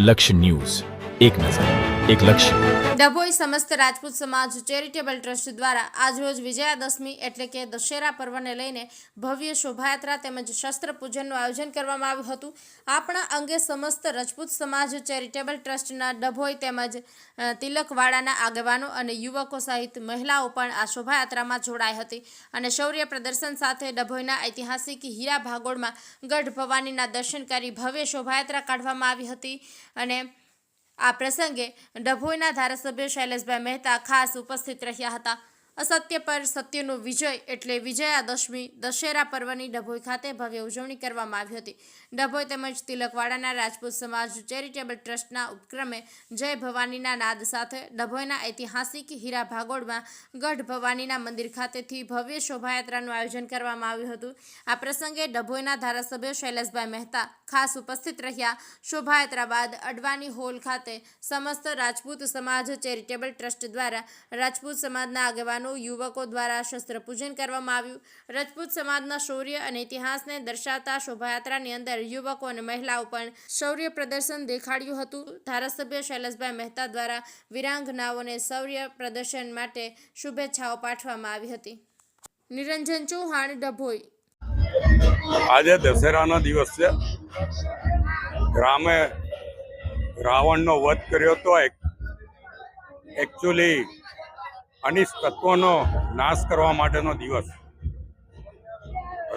લક્ષ્ય ન્યૂઝ, એક નજર, એક લક્ષ્ય. ડભોઈ સમસ્ત રાજપૂત સમાજ ચેરિટેબલ ટ્રસ્ટ દ્વારા આજરોજ વિજયાદશમી એટલે કે દશેરા પર્વને લઈને ભવ્ય શોભાયાત્રા તેમજ શસ્ત્ર પૂજનનું આયોજન કરવામાં આવ્યું હતું. આપણા અંગે સમસ્ત રાજપૂત સમાજ ચેરિટેબલ ટ્રસ્ટના ડભોઈ તેમજ તિલકવાડાના આગેવાનો અને યુવકો સહિત મહિલાઓ પણ આ શોભાયાત્રામાં જોડાઈ હતી અને શૌર્ય પ્રદર્શન સાથે ડભોઈના ઐતિહાસિક હીરા ભાગોળમાં ગઢ ભવાનીના દર્શન કરી ભવ્ય શોભાયાત્રા કાઢવામાં આવી હતી. અને આ પ્રસંગે ડભોઈના ધારાસભ્ય શૈલેષભાઈ મહેતા ખાસ ઉપસ્થિત રહ્યા હતા. અસત્ય પર સત્યનો વિજય એટલે વિજયાદશમી દશેરા પર્વની ડભોઈ ખાતે ભવ્ય ઉજવણી કરવામાં આવી હતી. ડભોઈ તેમજ તિલકવાડાના રાજપૂત સમાજ ચેરિટેબલ ટ્રસ્ટના ઉપક્રમે જય ભવાનીના નાદ સાથે ડભોઈના ઐતિહાસિક હીરા ભાગોળમાં ગઢ ભવાનીના મંદિર ખાતેથી ભવ્ય શોભાયાત્રાનું આયોજન કરવામાં આવ્યું હતું. આ પ્રસંગે ડભોઈના ધારાસભ્ય શૈલેષભાઈ મહેતા ખાસ ઉપસ્થિત રહ્યા. શોભાયાત્રા બાદ અડવાની હોલ ખાતે સમસ્ત રાજપૂત સમાજ ચેરિટેબલ ટ્રસ્ટ દ્વારા રાજપૂત સમાજના આગેવાનો યુવકો દ્વારા શસ્ત્ર પૂજન કરવામાં આવ્યું. રાજપૂત સમાજના શૌર્ય અને ઇતિહાસને દર્શાવતા શોભાયાત્રાની અંદર યુવકો અને મહિલાઓ પણ શૌર્ય પ્રદર્શન દેખાડ્યું હતું. ધારાસભ્ય શૈલેષભાઈ મહેતા દ્વારા વીરાંગનાઓને શૌર્ય પ્રદર્શન માટે શુભેચ્છાઓ પાઠવવામાં આવી હતી. નિરંજન ચૌહાણ, ડભોઈ. આજે દશેરાનો દિવસ છે. રામે રાવણનો વધ કર્યો તો એકચ્યુઅલી અનિષ્ટ તત્વોનો નાશ કરવા માટેનો દિવસ.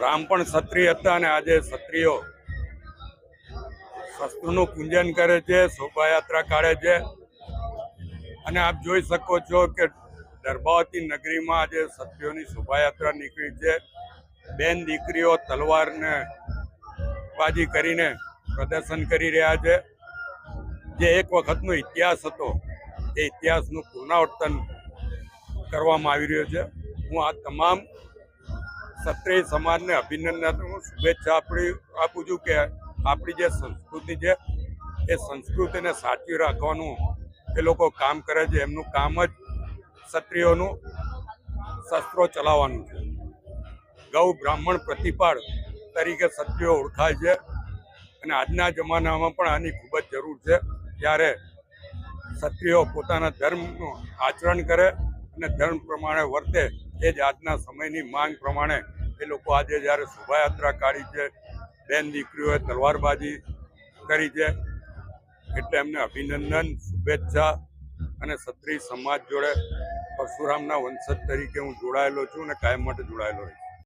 રામ પણ ક્ષત્રિય હતા અને આજે ક્ષત્રિયો શસ્ત્રનું પૂજન કરે છે, શોભાયાત્રા કાઢે છે. અને આપ જોઈ શકો છો કે દર્ભાવતી નગરીમાં આજે ક્ષત્રિયોની શોભાયાત્રા નીકળી છે. બેન દીકરીઓ તલવારને બાજી કરીને પ્રદર્શન કરી રહ્યા છે. જે એક વખતનો ઇતિહાસ હતો એ ઇતિહાસનું પુનરાવર્તન કરવામાં આવી રહ્યો છે. હું આ તમામ ક્ષત્રિય સમાજને અભિનંદન, શુભેચ્છા આપું છું કે આપણી જે સંસ્કૃતિ છે એ સંસ્કૃતિને સાચવી રાખવાનું એ લોકો કામ કરે છે. એમનું કામ જ ક્ષત્રિયોનું શસ્ત્રો ચલાવવાનું છે. ગૌ બ્રાહ્મણ પ્રતિપાળ તરીકે ક્ષત્રિયો ઓળખાય છે અને આજના જમાનામાં પણ આની ખૂબ જ જરૂર છે. ત્યારે ક્ષત્રિયો પોતાના ધર્મનું આચરણ કરે અને ધર્મ પ્રમાણે વર્તે, એ જ આજના સમયની માંગ પ્રમાણે એ લોકો આજે જ્યારે શોભાયાત્રા કાઢી છે, બેન દીકરીઓએ તલવારબાજી કરી છે, એટલે એમને અભિનંદન, શુભેચ્છા. અને ક્ષત્રિય સમાજ જોડે પરશુરામના વંશજ તરીકે હું જોડાયેલો છું અને કાયમ માટે જોડાયેલો રહીશ.